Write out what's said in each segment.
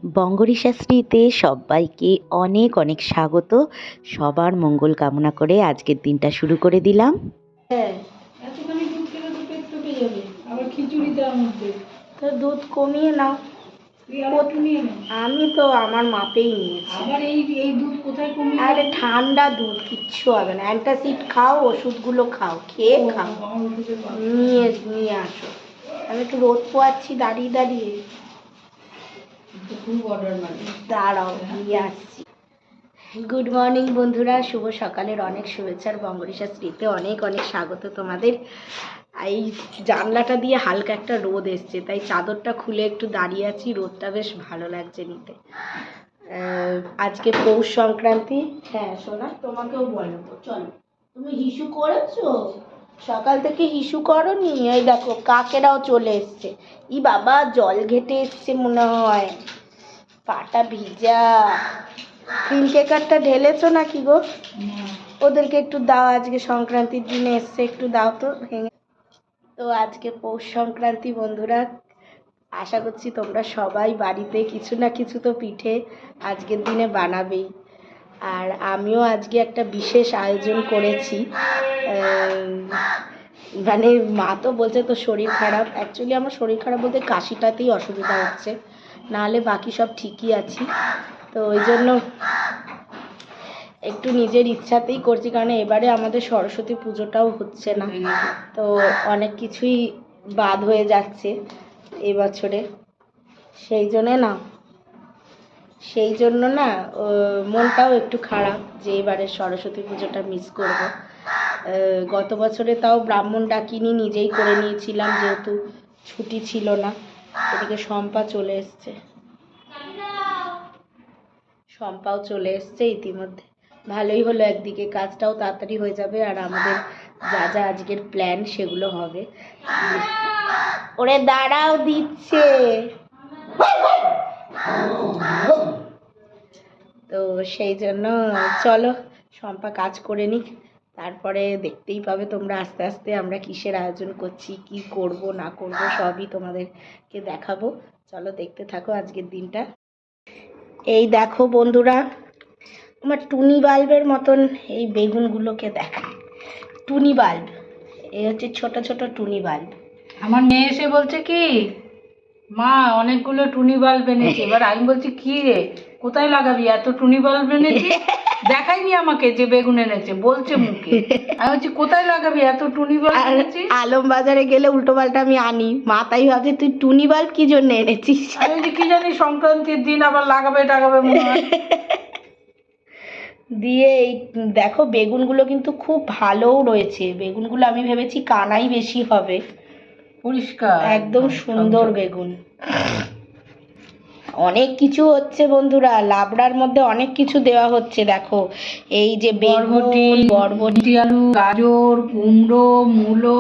বঙ্গরিশাশ্রীতে সবাইকে অনেক অনেক স্বাগত। সবার মঙ্গল কামনা করে আজকের দিনটা শুরু করে দিলাম। হ্যাঁ, এতখানি দুধ খেলে তো পেট ফেটে যাবে, আবার খিচুড়ি তার মধ্যে। তো দুধ কমিয়ে নাও। আমি তো আমার মাপেই নিয়েছি। আবার এই দুধ কোথায় কমিয়ে? আরে ঠান্ডা দুধ, কিচ্ছু হবে না। অ্যান্টাসিড খাও, ওষুধগুলো খাও, খেয়ে খাও। নিয়ে আসো। আমি একটু রোদ পোয়াচ্ছি দাঁড়িয়ে দাঁড়িয়ে। খুব অর্ডার মানে, দাঁড়াও নিয়ে আসছি। গুড মর্নিং বন্ধুরা, শুভ সকালের অনেক শুভেচ্ছার বঙ্গরিশাশ্রীতে অনেক অনেক স্বাগত তোমাদের। এই জানলাটা দিয়ে হালকা একটা রোদ এসছে, তাই চাদরটা খুলে একটু দাঁড়িয়ে আছি। রোদটা বেশ ভালো লাগছে নিতে। আজকে পৌষ সংক্রান্তি। হ্যাঁ সোনা, তোমাকেও বলবো, চলো। তুমি হিসু করেছো? সকাল থেকে হিসু করনি? এই দেখো কাকেরাও চলে এসছে। ই বাবা, জল ঘেটে এসছে মনে হয়, পাটা ভিজা। ক্রিম কেকারটা ঢেলেছো নাকি গো? ওদেরকে একটু দাও, আজকে সংক্রান্তির দিনে এসছে, একটু দাও তো ভেঙে। তো আজকে পৌষ সংক্রান্তি বন্ধুরা, আশা করছি তোমরা সবাই বাড়িতে কিছু না কিছু তো পিঠে আজকের দিনে বানাবেই। আর আমিও আজকে একটা বিশেষ আয়োজন করেছি। মানে মা তো বলছে তো শরীর খারাপ, অ্যাকচুয়ালি আমার শরীর খারাপ বলতে কাশিটাতেই অসুবিধা হচ্ছে, নাহলে বাকি সব ঠিকই আছি। তো ওই জন্য একটু নিজের ইচ্ছাতেই করছি, কারণ এবারে আমাদের সরস্বতী পুজোটাও হচ্ছে না, তো অনেক কিছুই বাদ হয়ে যাচ্ছে এবছরে। সেই জন্য না মনটাও একটু খারাপ যে এবারে সরস্বতী পুজোটা মিস করব। গত বছরে তাও ব্রাহ্মণ ডাকিনি, নিজেই করে নিয়েছিলাম যেহেতু ছুটি ছিল না। এদিকে শম্পাও চলে এসছে ইতিমধ্যে। ভালোই হলো, একদিকে কাজটাও তাড়াতাড়ি হয়ে যাবে আর আমাদের যা যা আজকের প্ল্যান সেগুলো হবে। ওরে দাঁড়াও, দিচ্ছে। তো সেই জন্য চলো শম্পা কাজ করে নিক, তারপরে দেখতেই পাবে তোমরা আস্তে আস্তে আমরা কিসের আয়োজন করছি, কি করব না করব সবই তোমাদেরকে দেখাবো। চলো দেখতে থাকো আজকের দিনটা। এই দেখো বন্ধুরা, আমার টুনি বাল্বের মতন এই বেগুনগুলোকে দেখা। টুনি বাল্ব, এই হচ্ছে ছোট ছোট টুনি বাল্ব। আমার মেয়ে এসে বলছে কি, মা অনেকগুলো টুনি বাল্ব এনেছি। এবার আমি বলছি কি রে, কোথায় লাগাবি এত টুনি বাল্ব এনেছি? দেখাইনি আমাকে যে বেগুন এনেছে, বলছে মুখে। আমি বলছি কোথায় লাগাবি এত টুনি বাল্ব এনেছি? আলম বাজারে গেলে উল্টো পাল্টা আমি আনি, মা তাই ভাবছে তুই টুনি বাল্ব কি জন্য এনেছিস। আমি বলছি কি জানি সংক্রান্তির দিন আবার লাগাবে মনে হয়। দিয়ে এই দেখো বেগুনগুলো কিন্তু খুব ভালোও রয়েছে। বেগুনগুলো আমি ভেবেছি কানাই বেশি হবে, পরিষ্কার একদম সুন্দর বেগুন। অনেক কিছু হচ্ছে বন্ধুরা, লাবড়ার মধ্যে অনেক কিছু দেওয়া হচ্ছে। দেখো এই যে বরবটি, আলু, গাজর, কুমড়ো, মূলো,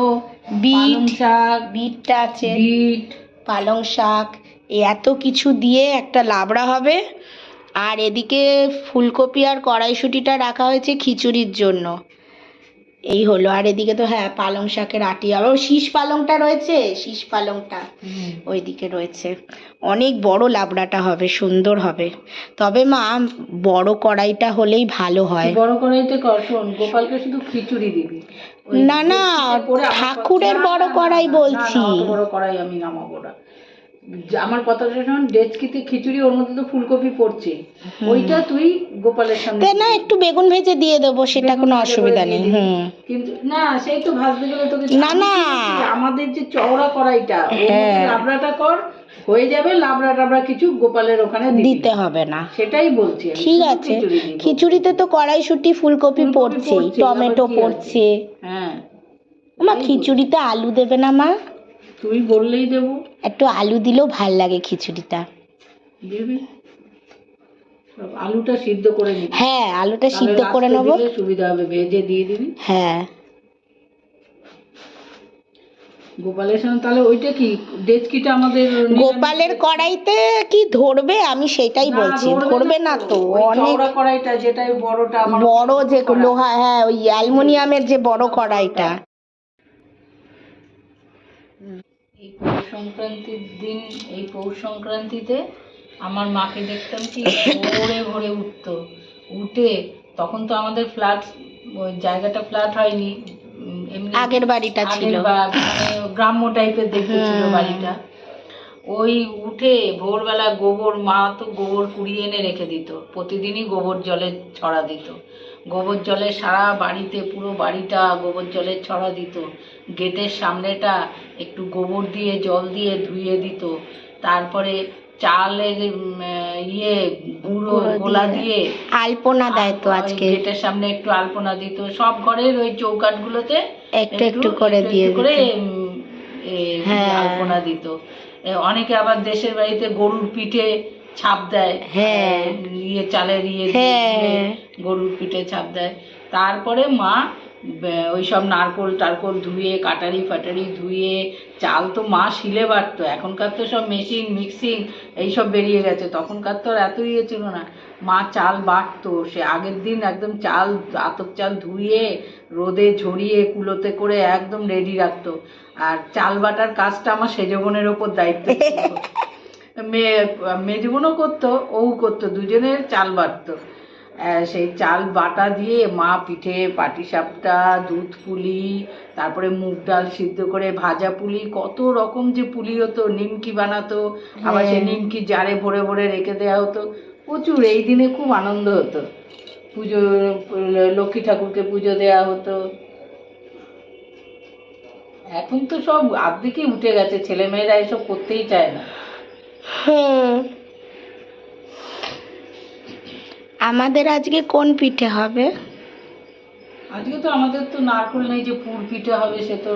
বিট, শাক, বিটটা আছে, বিট, পালং শাক, এত কিছু দিয়ে একটা লাবড়া হবে। আর এদিকে ফুলকপি আর কড়াইশুঁটিটা রাখা হয়েছে খিচুড়ির জন্য। এই হলো। আর এদিকে তো হ্যাঁ পালং শাকের আটি, আবার শীষ পালংটা রয়েছে, শীষ পালংটা ওইদিকে রয়েছে। অনেক বড় লাবড়াটা হবে, সুন্দর হবে। তবে মা বড় কড়াইটা হলেই ভালো হয়। বড় কড়াইতে কর, শোন গোপালকে শুধু খিচুড়ি দিবি। না না, ঠাকুরের বড় কড়াই বলছি। বড় কড়াই আমি নামাবো না। আমার কথাটা শোন, ডেচকিতে খিচুড়ি, ওর মধ্যে তো ফুলকপি পড়ছে, ওইটা তুই গোপালের সামনে না একটু বেগুন ভেজে দিয়ে দেবো, সেটা কোনো অসুবিধা নেই। কিন্তু না, সেই তো ভাজতে গেলে তোকে না আমাদের যে চওড়া কড়াইটা, লাবড়াটা কর, হয়ে যাবে। লাবড়া টাবড়া কিছু গোপালের ওখানে দিতে হবে না, সেটাই বলছি। ঠিক আছে, খিচুড়িতে তো কড়াইশুঁটি ফুলকপি পড়ছে, টমেটো পড়ছে। হ্যাঁ মা খিচুড়িতে আলু দেবে না মা? তুই বললেই দেবো, একটু আলু দিলেও ভাল লাগে খিচুড়িটা। দিবি, আলুটা সিদ্ধ করে নিবি। হ্যাঁ আলুটা সিদ্ধ করে নেবো, সুবিধা হবে, ভেজে দিয়ে দিবি। হ্যাঁ গোপালের সামনে তাহলে ওইটা কি ডেচকিটা আমাদের গোপালের কড়াইতে কি ধরবে? আমি সেটাই বলছি, ধরবে না তো। অনেক কড়াইটা, যেটাই বড়টা, বড় যে লোহা, হ্যাঁ ওই অ্যালুমিনিয়ামের যে বড় কড়াইটা। এই পৌষ সংক্রান্তির দিন, এই পৌষ সংক্রান্তিতে আমার মাকে দেখতাম কি ভোরে ভোরে উঠতো, উঠে তখন তো আমাদের ফ্ল্যাট, ওই জায়গাটা ফ্ল্যাট হয়নি, এমনি আগের বাড়িটা ছিল। মানে গ্রাম্য টাইপের দেখতে ছিল বাড়িটা। ওই উঠে ভোরবেলা গোবর, মা তো গোবর কুড়িয়ে এনে রেখে দিত, প্রতিদিনই গোবর জলে ছড়া দিত, গোবর জলে সারা বাড়িতে পুরো বাড়িটা গোবর জলের ছড়া দিত, গেটের সামনেটা একটু গোবর দিয়ে জল দিয়ে ধুয়ে দিত, তারপরে চালের ইয়ে গুঁড়ো গোলা দিয়ে আলপনা দেয় তো আজকে, গেটের সামনে একটু আলপনা দিত, সব ঘরের ওই চৌকাঠগুলোতে একটু একটু করে দিয়ে করে দিত। হ্যাঁ। আলপনা দিত। অনেকে আবার দেশের বাড়িতে গরুর পিঠে ছাপ দেয়, হ্যাঁ। ইয়ে চালের ইয়ে দিয়ে গরুর পিঠে ছাপ দেয়। তারপরে মা ওইসব নারকোল টারকোল ধুয়ে, কাটারি ফাটারি ধুয়ে, চাল তো মা শিলে বাটতো, এখনকার তো সব মেশিন মিক্সিং এইসব বেরিয়ে গেছে, তখনকার তো আর এত ইয়ে ছিল না। মা চাল বাটতো, সে আগের দিন একদম চাল, আতপ চাল ধুয়ে রোদে ঝরিয়ে কুলোতে করে একদম রেডি রাখতো। আর চাল বাটার কাজটা আমার সেজো বোনের ওপর দায়িত্ব ছিল। মেজো বোনও করতো, ও করতো, দুজনের চাল বাটতো। সেই চাল বাটা দিয়ে মা পিঠে, পাটিসাপটা, দুধ পুলি, তারপরে মুগ ডাল সিদ্ধ করে ভাজা পুলি, কত রকম যে পুলি হতো, নিমকি বানাতো, আবার সেই নিমকি জারে ভরে ভরে রেখে দেওয়া হতো, প্রচুর। এই দিনে খুব আনন্দ হতো, পুজো, লক্ষ্মী ঠাকুরকে পুজো দেওয়া হতো। এখন তো সব আর্ধেকই উঠে গেছে, ছেলেমেয়েরা এসব করতেই চায় না। আমাদের আজকে কোন পিঠে হবে? আজকে তো আমাদের তো নারকেল নেই যে পুর পিঠে হবে, সে তো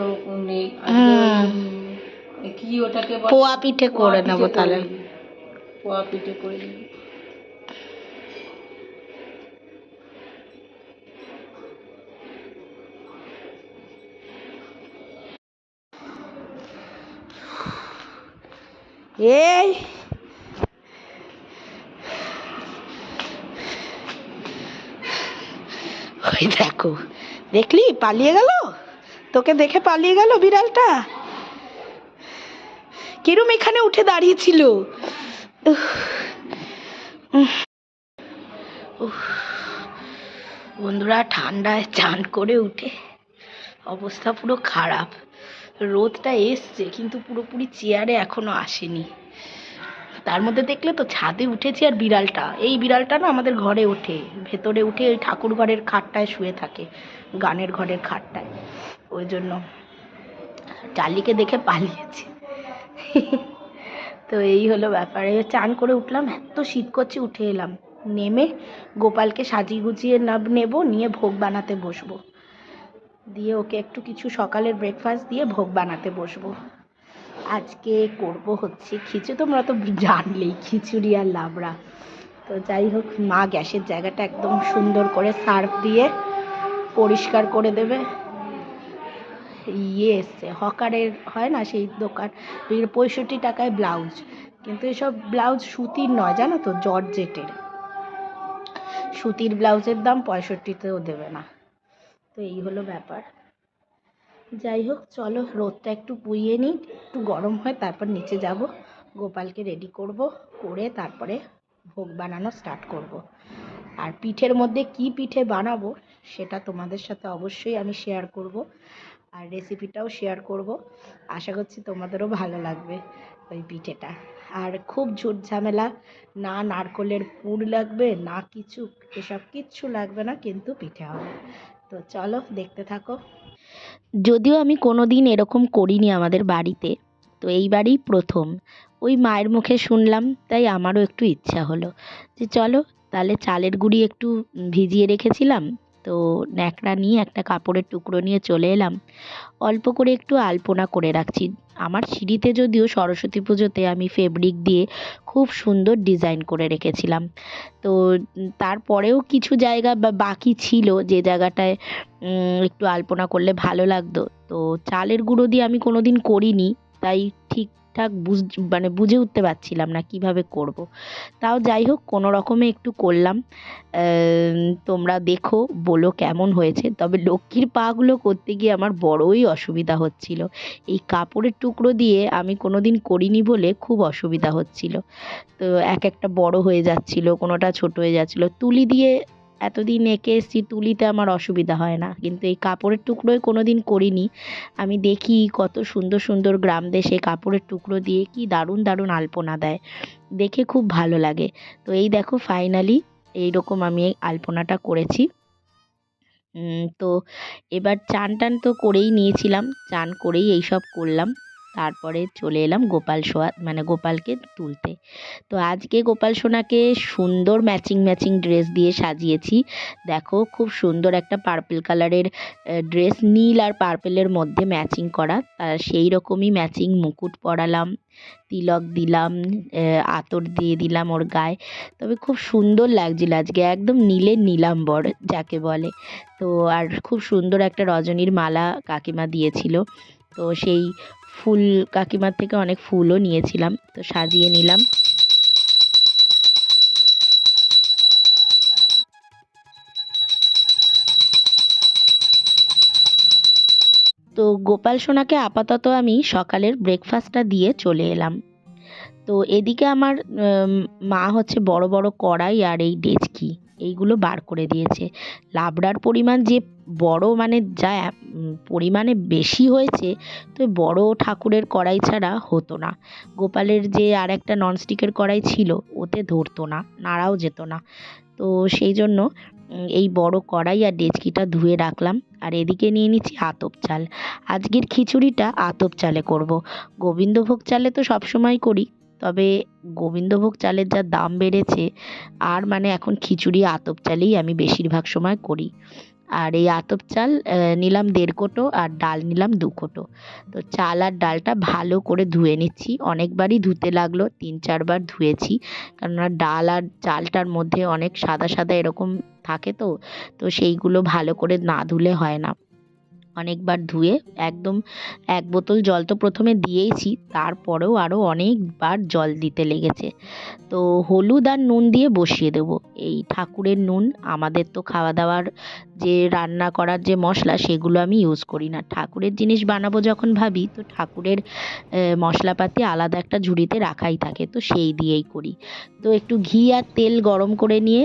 নেই আজকে। কি ওটাকে বলে, পোয়া পিঠে করে নেবো তাহলে। পোয়া পিঠে করে নেবো। এই ওই দেখো, দেখলি পালিয়ে গেল, তোকে দেখে পালিয়ে গেল বিড়ালটা। কিরম এখানে উঠে দাঁড়িয়েছিল। বন্ধুরা, ঠান্ডায় চান করে উঠে অবস্থা পুরো খারাপ। রোদটা এসছে কিন্তু পুরোপুরি চেয়ারে এখনো আসেনি। তার মধ্যে দেখলে তো ছাদে উঠেছি, আর বিড়ালটা, এই বিড়ালটা না আমাদের ঘরে ওঠে, ভেতরে উঠে ওই ঠাকুর ঘরের খাটটায় শুয়ে থাকে, গানের ঘরের খাটটায়, ওই জন্য চার্লিকে দেখে পালিয়েছে। তো এই হলো ব্যাপার। চান করে উঠলাম, এত শীত করছে, উঠে এলাম, নেমে গোপালকে সাজিয়ে গুছিয়ে নেব, নিয়ে ভোগ বানাতে বসবো, দিয়ে ওকে একটু কিছু সকালের ব্রেকফাস্ট দিয়ে ভোগ বানাতে বসবো। আজকে করব হচ্ছে খিচুড়ি, তোমরা তো জানলেই খিচুড়ি আর লাবড়া। তো যাই হোক, মা গ্যাসের জায়গাটা একদম সুন্দর করে সার্ফ দিয়ে পরিষ্কার করে দেবে। ইয়ে এসছে, হকারের হয় না সেই দোকান, 65 টাকায় ব্লাউজ, কিন্তু এসব ব্লাউজ সুতির নয় জানো তো, জর্জেটের। সুতির ব্লাউজের দাম 65-তেও দেবে না। তো এই হলো ব্যাপার। যাই হোক, চলো রোদটা একটু পুইয়ে নিই, একটু গরম হয়, তারপর নিচে যাব, গোপালকে রেডি করব, করে তারপরে ভোগ বানানো স্টার্ট করব। আর পিঠের মধ্যে কি পিঠে বানাবো সেটা তোমাদের সাথে অবশ্যই আমি শেয়ার করব, আর রেসিপিটাও শেয়ার করব। আশা করছি তোমাদেরও ভালো লাগবে ওই পিঠেটা। আর খুব ঝুট ঝামেলা না, নারকলের পুর লাগবে না কিছু, এসব কিচ্ছু লাগবে না, কিন্তু পিঠে হবে। তো চলো দেখতে থাকো। যদিও আমি কোনো দিন এরকম করিনি আমাদের বাড়িতে, তো এইবারই প্রথম ওই মায়ের মুখে শুনলাম, তাই আমারও একটু ইচ্ছা হলো যে চলো তাহলে চালের গুঁড়ি একটু ভিজিয়ে রেখেছিলাম, তো ন্যাকড়া নিয়ে একটা কাপড়ের টুকরো নিয়ে চলে এলাম, অল্প করে একটু আলপনা করে রাখছি। আমার সিঁড়িতে যদিও সরস্বতী পুজোতে আমি ফেব্রিক দিয়ে খুব সুন্দর ডিজাইন করে রেখেছিলাম, তো তারপরেও কিছু জায়গা বাকি ছিল যে জায়গাটায় একটু আলপনা করলে ভালো লাগতো। তো চালের গুঁড়ো দিয়ে আমি কোনো দিন করিনি, তাই ঠিক ঠিকঠাক মানে বুঝে উঠতে পারছিলাম না কিভাবে করব। তাও যাই হোক কোনো রকমে একটু করলাম। তোমরা দেখো বলো কেমন হয়েছে। তবে লক্ষ্মীর পাগুলো করতে গিয়ে আমার বড়ই অসুবিধা হচ্ছিল। এই কাপড়ের টুকরো দিয়ে আমি কোনোদিন করিনি বলে খুব অসুবিধা হচ্ছিল। তো এক একটা বড় হয়ে যাচ্ছিল, কোনোটা ছোট হয়ে যাচ্ছিল। তুলি দিয়ে এতদিন এঁকে এসেছি, তুলিতে আমার অসুবিধা হয় না, কিন্তু এই কাপড়ের টুকরোয় কোনো দিন করিনি। আমি দেখি কত সুন্দর সুন্দর গ্রাম দেশে কাপড়ের টুকরো দিয়ে কি দারুণ দারুণ আলপনা দেয়, দেখে খুব ভালো লাগে। তো এই দেখো ফাইনালি এইরকম আমি এই আলপনাটা করেছি। তো এবার চান টান তো করেই নিয়েছিলাম, চান করেই এইসব করলাম। তারপরে চলে এলাম মানে গোপালকে তুলতে। তো আজকে গোপাল সোনাকে সুন্দর ম্যাচিং ম্যাচিং ড্রেস দিয়ে সাজিয়েছি। দেখো খুব সুন্দর একটা পার্পল কালারের ড্রেস, নীল আর পার্পেলের মধ্যে ম্যাচিং করা, সেই রকমই ম্যাচিং মুকুট পরালাম, তিলক দিলাম, আতর দিয়ে দিলাম ওর গায়ে। তবে খুব সুন্দর লাগছিল আজকে, একদম নীলের নীলাম্বর যাকে বলে। তো আর খুব সুন্দর একটা রজনীর মালা কাকিমা দিয়েছিল, তো সেই ফুল কাকিমার থেকে অনেক ফুলও নিয়েছিলাম, তো সাজিয়ে নিলাম। তো গোপাল সোনাকে আপাতত আমি সকালের ব্রেকফাস্টটা দিয়ে চলে এলাম। তো এদিকে আমার মা হচ্ছে বড় বড় কড়াই আর এই ডেচকি এইগুলো বার করে দিয়েছে। লাবড়ার পরিমাণ যে বড়, মানে যা পরিমাণে বেশি হয়েছে, তো বড় ঠাকুরের কড়াই ছাড়া হতো না। গোপালের যে আর একটা ননস্টিকের কড়াই ছিল ওতে ধরতো না, নাড়াও যেত না। তো সেই জন্য এই বড় কড়াই আর ডেচকিটা ধুয়ে রাখলাম। আর এদিকে নিয়ে নিচ্ছি আতপ চাল। আজকের খিচুড়িটা আতপ চালে করব। গোবিন্দভোগ চালে তো সবসময় করি, তবে গোবিন্দভোগ চালের যা দাম বেড়েছে, আর মানে এখন খিচুড়ি আতপ চালেই আমি বেশিরভাগ সময় করি। আর এই আতপ চাল নিলাম 1.5 কোটো আর ডাল নিলাম 2 কোটো। তো চাল আর ডালটা ভালো করে ধুয়ে নিচ্ছি, অনেকবারই ধুতে লাগলো, 3-4 বার ধুয়েছি, কেননা ডাল আর চালটার মধ্যে অনেক সাদা সাদা এরকম থাকে। তো তো সেইগুলো ভালো করে না ধুলে হয় না। অনেকবার ধুয়ে একদম 1 বোতল জল তো প্রথমে দিয়েইছি, তারপরেও আরও অনেকবার জল দিতে লেগেছে। তো হলুদ আর নুন দিয়ে বসিয়ে দেবো। এই ঠাকুরের নুন, আমাদের তো খাওয়া দাওয়ার যে রান্না করার যে মশলা সেগুলো আমি ইউজ করি না। ঠাকুরের জিনিস বানাবো যখন ভাবি, তো ঠাকুরের মশলাপাতি আলাদা একটা ঝুড়িতে রাখাই থাকে, তো সেই দিয়েই করি। তো একটু ঘি আর তেল গরম করে নিয়ে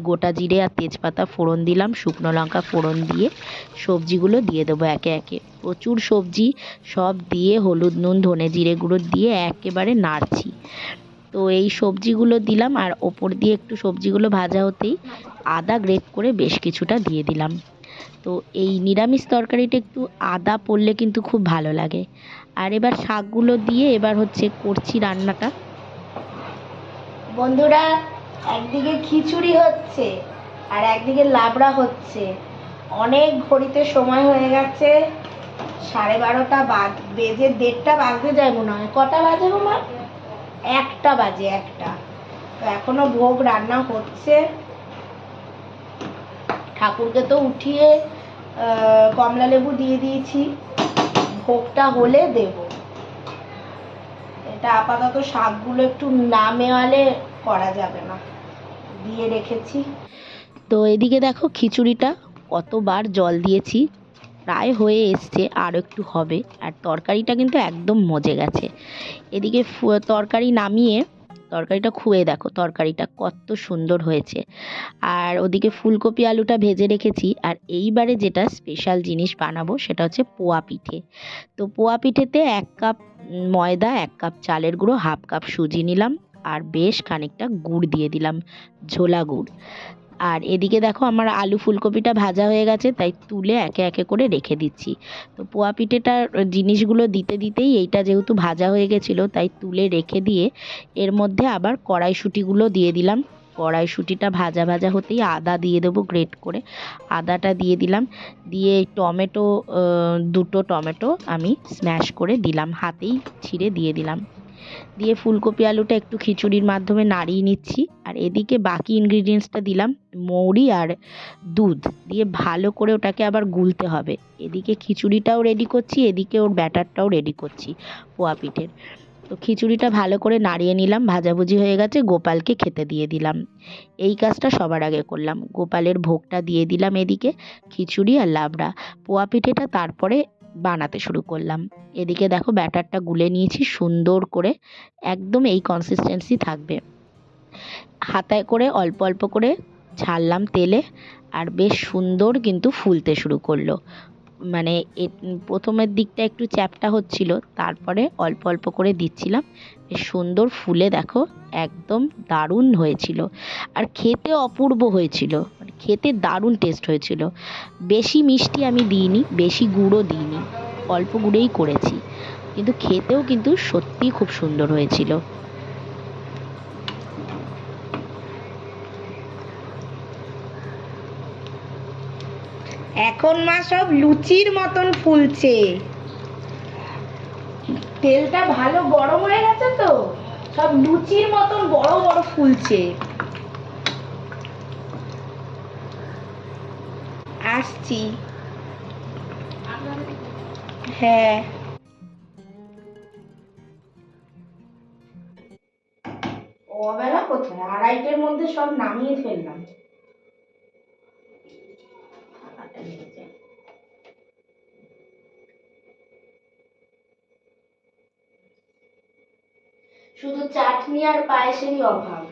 গোটা জিরে আর তেজপাতা ফোড়ন দিলাম, শুকনো লঙ্কা ফোড়ন দিয়ে সবজিগুলো দিয়ে দেবো একে একে। প্রচুর সবজি, সব দিয়ে হলুদ নুন ধনে জিরে গুঁড়ো দিয়ে একেবারে নাড়ছি। তো এই সবজিগুলো দিলাম, আর ওপর দিয়ে একটু সবজিগুলো ভাজা হতেই আদা গ্রেট করে বেশ কিছুটা দিয়ে দিলাম। তো এই নিরামিষ তরকারিটা একটু আদা পড়লে কিন্তু খুব ভালো লাগে। আর এবার শাকগুলো দিয়ে এবার হচ্ছে করছি রান্নাটা। বন্ধুরা, একদিকে খিচুড়ি হচ্ছে আর একদিকে লাবড়া হচ্ছে। অনেক ঘড়িতে সময় হয়ে গেছে, 12:30 বেজে 1:30 বাজতে যায় মনে হয়। কটা বাজে গো মা? 1টা বাজে, 1টা। তো এখনো ভোগ রান্না হচ্ছে। ঠাকুরকে তো উঠিয়ে কমলা লেবু দিয়ে দিয়েছি, ভোগটা হলে দেব। এটা আপাতত শাকগুলো একটু না মেওয়ালে করা যাবে না, দিয়ে রেখেছি। তো এদিকে দেখো খিচুড়িটা কতবার জল দিয়েছি, প্রায় হয়ে এসছে, আরও একটু হবে। আর তরকারিটা কিন্তু একদম মজে গেছে। এদিকে তরকারি নামিয়ে তরকারিটা খুয়ে দেখো তরকারিটা কত সুন্দর হয়েছে। আর ওদিকে ফুলকপি আলুটা ভেজে রেখেছি। আর এইবারে যেটা স্পেশাল জিনিস বানাবো সেটা হচ্ছে পোয়া পিঠে। তো পোয়া পিঠেতে 1 কাপ ময়দা, 1 কাপ চালের গুঁড়ো, 1/2 কাপ সুজি নিলাম, আর বেশ খানিকটা গুড় দিয়ে দিলাম, ঝোলা গুড়। আর এদিকে দেখো আমার আলু ফুলকপিটা ভাজা হয়ে গেছে, তাই তুলে একে একে করে রেখে দিচ্ছি। তো পোয়া পিঠেটার জিনিসগুলো দিতে দিতেই এইটা যেহেতু ভাজা হয়ে গেছিলো, তাই তুলে রেখে দিয়ে এর মধ্যে আবার কড়াইশুঁটিগুলো দিয়ে দিলাম। কড়াইশুঁটিটা ভাজা ভাজা হতেই আদা দিয়ে দেবো গ্রেট করে, আদাটা দিয়ে দিলাম। দিয়ে টমেটো, 2টো টমেটো আমি স্ম্যাশ করে দিলাম, হাতেই ছিঁড়ে দিয়ে দিলাম। দিয়ে ফুলকপি আলুটা একটু খিচুড়ির মাধ্যমে নাড়িয়ে নিচ্ছি। আর এদিকে বাকি ইনগ্রিডিয়েন্টসটা দিলাম, মৌরি আর দুধ দিয়ে ভালো করে ওটাকে আবার গুলতে হবে। এদিকে খিচুড়িটাও রেডি করছি, এদিকে ওর ব্যাটারটাও রেডি করছি পোয়া পিঠের। তো খিচুড়িটা ভালো করে নাড়িয়ে নিলাম, ভাজাভুজি হয়ে গেছে, গোপালকে খেতে দিয়ে দিলাম। এই কাজটা সবার আগে করলাম। গোপালের ভোগটা দিয়ে দিলাম এদিকে, খিচুড়ি আর লাবড়া। পোয়া পিঠেটা তারপরে বানাতে শুরু করলাম। এদিকে দেখো ব্যাটারটা গুলে নিয়েছি সুন্দর করে, একদম এই কনসিস্টেন্সি থাকবে। হাতায় করে অল্প অল্প করে ছাড়লাম তেলে, আর বেশ সুন্দর কিন্তু ফুলতে শুরু করলো। মানে প্রথমের দিকটা একটু চ্যাপ্টা হচ্ছিল, তারপরে অল্প অল্প করে দিচ্ছিলাম, বেশ সুন্দর ফুলে দেখো একদম দারুণ হয়েছিল। আর খেতে অপূর্ব হয়েছিল, মানে খেতে দারুণ টেস্ট হয়েছিল। বেশি মিষ্টি আমি দিইনি, বেশি গুঁড়ো দিইনি, অল্প গুঁড়েই করেছি, কিন্তু খেতেও কিন্তু সত্যিই খুব সুন্দর হয়েছিল। এখন মা সব লুচির মতন ফুলছে। তেলটা ভালো গরম হয়ে গেছে তো, সব লুচির মতন বড় বড় ফুলছে। আসছি। হ্যাঁ, অবেলা কোথায়, 2:30-এর মধ্যে সব নামিয়ে ফেললাম। শুধু চাটনি আর পায়েসেরই অভাব।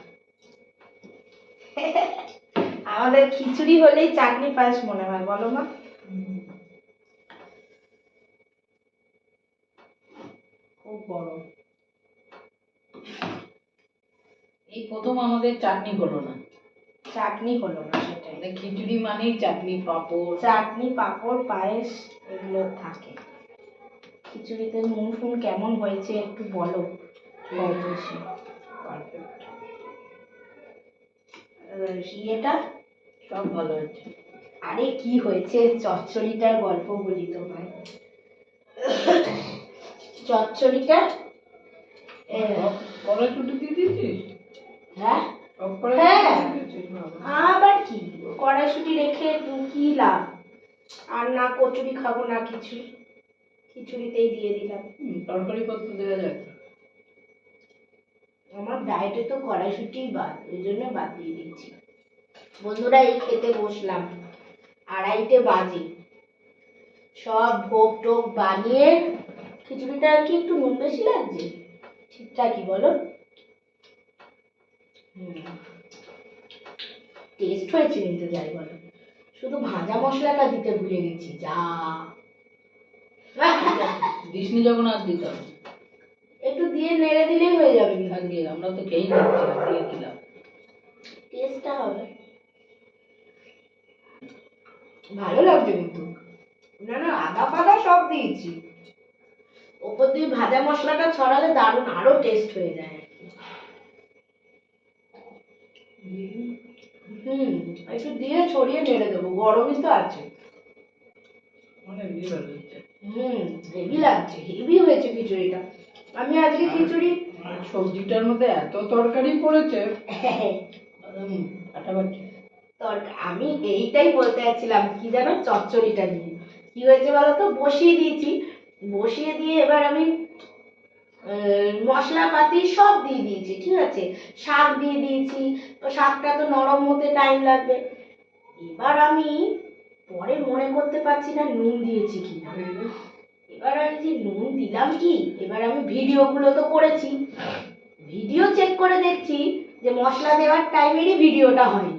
আমাদের খিচুড়ি হলেই চাটনি পায়েস মনে হয়, বলো মা? খুব গরম। এই প্রথম আমাদের চাটনি হলো না। চাটনি হলো না, সেটাই। মানে খিচুড়ি মানেই চাটনি পাঁপড়। চাটনি পাঁপড় পায়েস এগুলো থাকে। খিচুড়িতে নুন ফুন কেমন হয়েছে একটু বলো। কম বেশি। পারফেক্ট। ইয়েটা সব ভালো হয়েছে। আরে কি হয়েছে, চচ্চড়িটার গল্প বলি তোমায়। চচ্চড়িটা কড়াইশুঁটি দিয়ে দিয়েছিস? হ্যাঁ সব হ্যাঁ, কড়াইশুঁটি দিয়েছিস? বাবা। আবার কি, কড়াইশুঁটি রেখে কি লাভ? আর না কচুরি খাবো না কিছু, খিচুড়িতেই দিয়ে দিলাম। তরকারি পত্র দেওয়া যায় তো। আমার ডায়েটে তো কড়াইশুঁটিই বাদ, ওই জন্য বাদ দিয়ে দিচ্ছি। বন্ধুরা এই খেতে বসলাম, 2:30 বাজে। সব ভোগ টোগ বানিয়ে, খিচুড়িটা কি একটু নুন বেশি লাগছে? ঠিকঠাকই বলো? টেস্ট হয়েছে কিন্তু, যাই বলো, শুধু ভাজা মশলাটা দিতে ভুলে গেছি। যা দিসনি যখন আর দিতাম, একটু দিয়ে নেড়ে দিলেই হয়ে যাবে। আজকে আমরা তো খেয়েই নিচ্ছি, আর দিয়ে দিলাম। টেস্টটা হবে ভালো লাগছে কিন্তু। না না, আদা ফাদা সব দিয়েছি, ওপর দিয়ে ভাজা মশলাটা ছড়ালে দারুণ আরো টেস্ট হয়ে যায় আর কি। একটু দিয়ে ছড়িয়ে নেড়ে দেবো, গরমই তো আছে। অনেক দিয়ে ভালো হচ্ছে। হেভি লাগছে, হেভি হয়েছে খিচুড়িটা। আমি আজকে খিচুড়ি আর সবজিটার মধ্যে এত তরকারি পড়েছে, ফাটাফাটি। আমি এইটাই বলতে যাচ্ছিলাম, কি জানো, চচ্চড়িটা নিয়ে কি হয়েছে বলতো, বসিয়ে দিয়েছি, বসিয়ে দিয়ে এবার আমি মশলাপাতি সব দিয়ে দিয়েছি, ঠিক আছে, শাক দিয়ে দিয়েছি, তো শাকটা তো নরম হতে টাইম লাগবে। এবার আমি পরে মনে করতে পারছি না নুন দিয়েছি কিনা। এবার আমি যে নুন দিলাম কি, এবার আমি ভিডিওগুলো তো করেছি, ভিডিও চেক করে দেখছি যে মশলা দেওয়ার টাইমেরই ভিডিওটা হয়নি,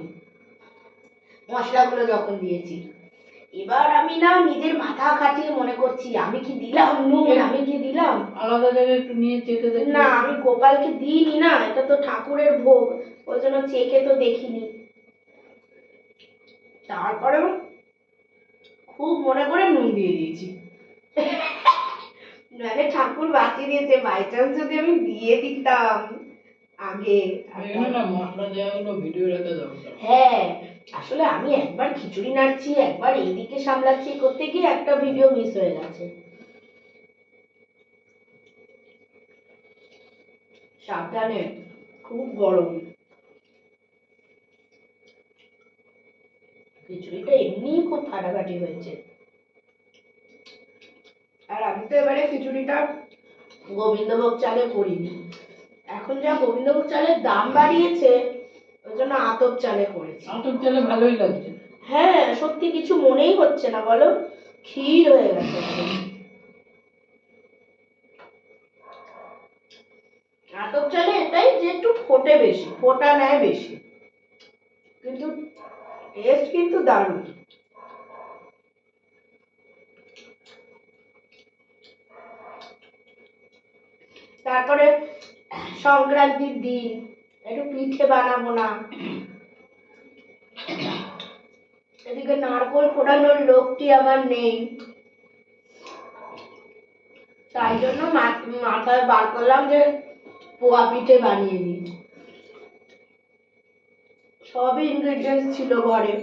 মশলাগুলো যখন দিয়েছি। এবার আমি না নিজের মাথা খাটিয়ে মনে করছি আমি কি দিলাম নুন, আমি কি দিলাম। আলাদা জায়গায় একটু নিয়ে চেখে দেখি। না, আমি গোপালকে দিইনি না, এটা তো ঠাকুরের ভোগ, ওই জন্য চেখে তো দেখিনি। তারপরে খুব মনে করে নুন দিয়ে দিয়েছি। নাহলে ঠাকুর বাঁচিয়ে দিয়েছে, বাই চান্স যদি আমি দিয়ে দিতাম আগে। না, মশলা দেওয়াগুলো ভিডিও রেখে দরকার। হ্যাঁ, আসলে আমি একবার খিচুড়ি নাড়ছি, একবার এইদিকে সামলাচ্ছি, করতে গিয়ে একটা ভিডিও মিস হয়ে গেছে। সাবধানে, খুব গরম। খিচুড়িটা এমনিই খুব ফাটাফাটি হয়েছে। আর আমি তো এবারে খিচুড়িটা গোবিন্দভোগ চালে করিনি। এখন যা গোবিন্দভোগ চালের দাম বাড়িয়েছে, ওই জন্য আতপ চালে করেছি। আতপ চালে ভালোই লাগছে। হ্যাঁ, সত্যি কিছু মনেই হচ্ছে না বলো, ক্ষীর হয়ে গেছে একদম। আতপ চালে এটাই যে একটু ফোটে বেশি, ফোটা নেয় বেশি, কিন্তু টেস্ট কিন্তু দারুণ। তারপরে সংক্রান্তির দিন একটু পিঠে বানাবো না, এদিকে নারকোল ফোড়ানোর লোকটি আমার নেই, তাই জন্য মাথায় বার করলাম যে পোয়া পিঠে বানিয়ে দিই। সবই ইনগ্রেডিয়েন্টস ছিল ঘরে,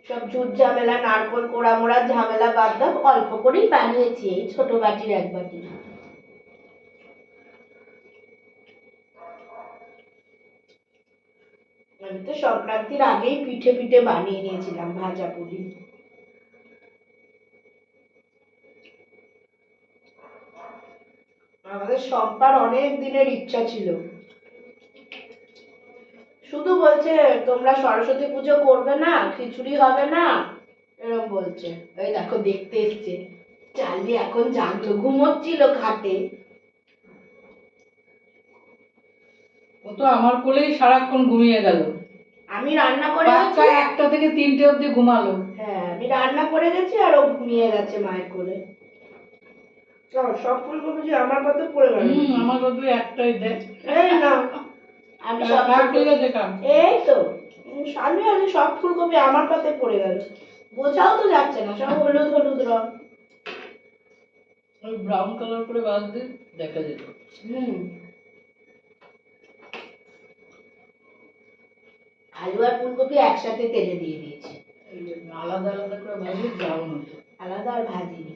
সব ঝুট ঝামেলা, নারকোল কোড়া মোড়া ঝামেলা বাদ দাও, অল্প করেই বানিয়েছি, এই ছোট বাটির এক বাটি। আমি তো সংক্রান্তির আগেই পিঠে পিঠে বানিয়ে নিয়েছিলাম, ভাজা পুলি। আমাদের সম্পার অনেক দিনের ইচ্ছা ছিল, শুধু বলছে তোমরা সরস্বতী পুজো করবে না, খিচুড়ি হবে না, এরকম বলছে। ওই দেখো দেখতে এসছে, চার্লি এখন জাগলো, ঘুমোচ্ছিল খাটে। ও তো আমার কোলেই সারাক্ষণ ঘুমিয়ে গেল। আমি রান্না করে বাচ্চা গেছি, 1টা থেকে 3টে অবধি ঘুমালো। হ্যাঁ আমি রান্না করে গেছি আর ও ঘুমিয়ে গেছে মায়ের কোলে। সব ফুলকপি যে আমার পাতে পড়ে গেল। আমার কত একটাই দেয়। এই না, আমি সব এই তো সামনে আছে, সব ফুলকপি আমার পাতে পড়ে গেল, বোঝাও তো যাচ্ছে না, সব হলুদ হলুদ রং। ওই ব্রাউন কালার করে ভাজতে দেখা যেত। আলু আর ফুলকপি একসাথে তেলে দিয়ে দিয়েছি, আলাদা আলাদা করে ভাজলে ব্রাউন হতো। আলাদা আর ভাজিনি।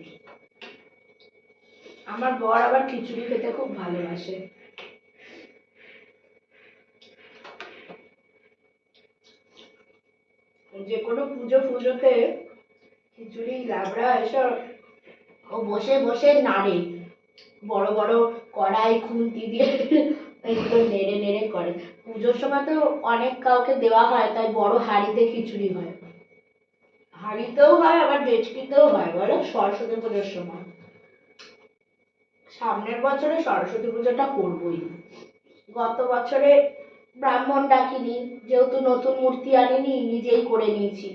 আমার বর আবার খিচুড়ি খেতে খুব ভালোবাসে। যে কোনো পুজো ফুজোতে খিচুড়ি লাবড়া এসব ও বসে বসে নাড়ে, বড় বড় কড়াই খুন্তি দিয়ে এগুলো নেড়ে নেড়ে করে। পুজোর সময় তো অনেক কাউকে দেওয়া হয়, তাই বড় হাঁড়িতে খিচুড়ি হয়, হাঁড়িতেও হয় আবার ডেচকিতেও হয় বলো, সরস্বতী পুজোর সময়। সামনের বছরে সরস্বতী পুজোটা করবোই। গত বছরে ব্রাহ্মণ ডাকিনি, যেহেতু নতুন মূর্তি আনিনি, নিজেই করে নিয়েছি।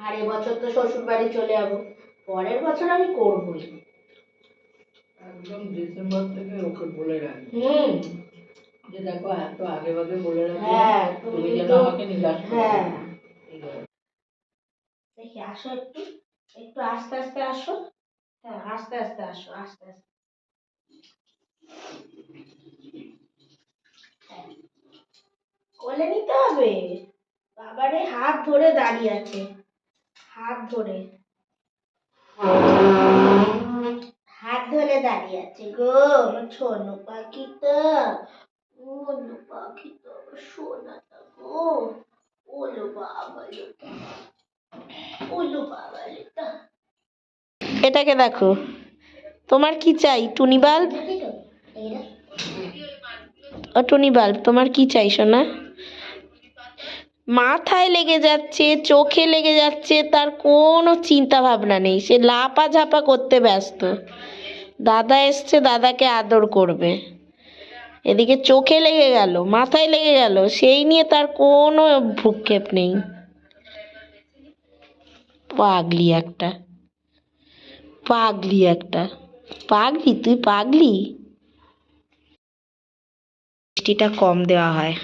আর এবছর তো শ্বশুর বাড়ি চলে যাবো, পরের বছর আমি করবোই। একদম ডিসেম্বর থেকে ওকে বলে রাখি যে দেখো এত আগে ভাগে বলে রাখি, হ্যাঁ তুমি যেন আমাকে নিরাশ করো। হ্যাঁ দেখি আসো, একটু একটু আস্তে আস্তে আসো, হ্যাঁ আস্তে আস্তে আসো, আস্তে আস্তে। কোলে নিতে হবে, বাবারে হাত ধরে দাঁড়িয়ে আছে, হাত ধরে, হাত ধরে দাঁড়িয়ে আছে গো আমার ছোনু পাখিটা, ওলো পাখিটা, সোনাটা গো, ওলো বাবা লোটা, ওলো বাবা লোটা। এটাকে দেখো, তোমার কি চাই? টুনি বাল্ব? ও টুনি বাল্ব, তোমার কি চাই সোনা? মাথায় লেগে যাচ্ছে, চোখে লেগে যাচ্ছে, তার কোনো চিন্তা ভাবনা নেই, সে লাপা ঝাপা করতে ব্যস্ত। দাদা এসছে, দাদাকে আদর করবে, এদিকে চোখে লেগে গেল, মাথায় লেগে গেল, সেই নিয়ে তার কোনো ভ্রুক্ষেপ নেই। পাগলি একটা, পাগলি একটা, পাগলি তুই পাগলি। মিষ্টিটা কম দেওয়া হয়।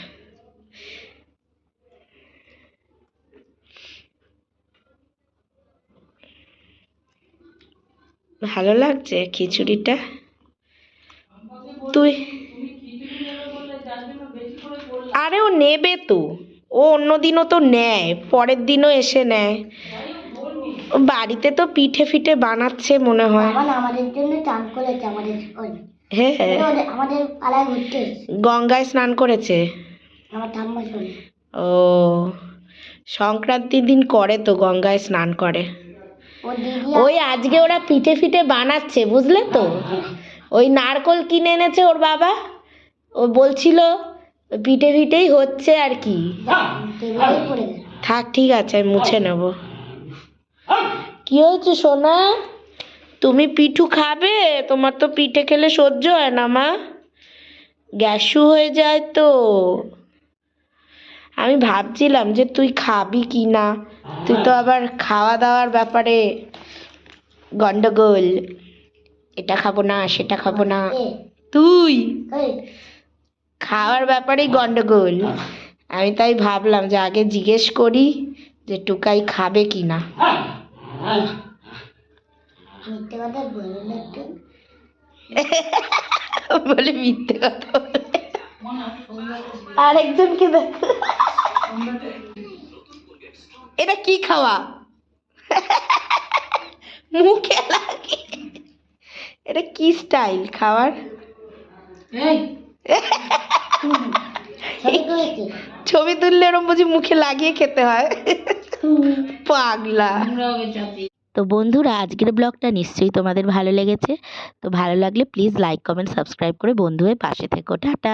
ভালো লাগছে খিচুড়িটা? তুই আরে ও নেবে তো, ও অন্যদিনও তো নেয়, পরের দিনও এসে নেয়। ও বাড়িতে তো পিঠে ফিঠে বানাচ্ছে মনে হয়। আমাদের জন্য চান করেছে, আমাদের হ্যাঁ আমাদের পাড়ায় ঘুরতে গঙ্গায় স্নান করেছে আমার ঠাম্মা শোনে। ও সংক্রান্তির দিন করে তো, গঙ্গায় স্নান করে। ও দিদি ওই আজকে ওরা পিঠে ফিঠে বানাচ্ছে, বুঝলে তো? ওই নারকল কিনে এনেছে ওর বাবা, ও বলছিল পিঠে ফিঠেই হচ্ছে আর কি। টেবিলেই পড়ে গেছে। থাক, ঠিক আছে, আমি মুছে নেব। কি হয়েছে সোনা? তুমি পিঠু খাবে? তোমার তো পিঠে খেলে সহ্য হয় না মা, গ্যাসু হয়ে যায় তো। আমি ভাবছিলাম যে তুই খাবি কি না, তুই তো আবার খাওয়া দাওয়ার ব্যাপারে গন্ডগোল, এটা খাবো না সেটা খাবো না, এ, তুই এই, খাওয়ার ব্যাপারেই গন্ডগোল। আমি তাই ভাবলাম যে আগে জিজ্ঞেস করি যে টুকাই খাবে কি না। মিথ্যে কথা বলো না একটু। বলে মিথ্যে কথা বলে। আরেকজনকে দেখো, এটা কি খাওয়া? মুখে লাগে, এটা কি স্টাইল খাওয়ার? এই ছবি তুলেছি। ছবি তুললে এরম বুঝি মুখে লাগিয়ে খেতে হয়? পাগলা। নোংরা হবে চাপি। তো বন্ধুরা, আজকের ব্লগটা নিশ্চয়ই তোমাদের ভালো লেগেছে। তো ভালো লাগলে প্লিজ লাইক কমেন্ট সাবস্ক্রাইব করে বন্ধু হয়ে পাশে থেকো। টাটা।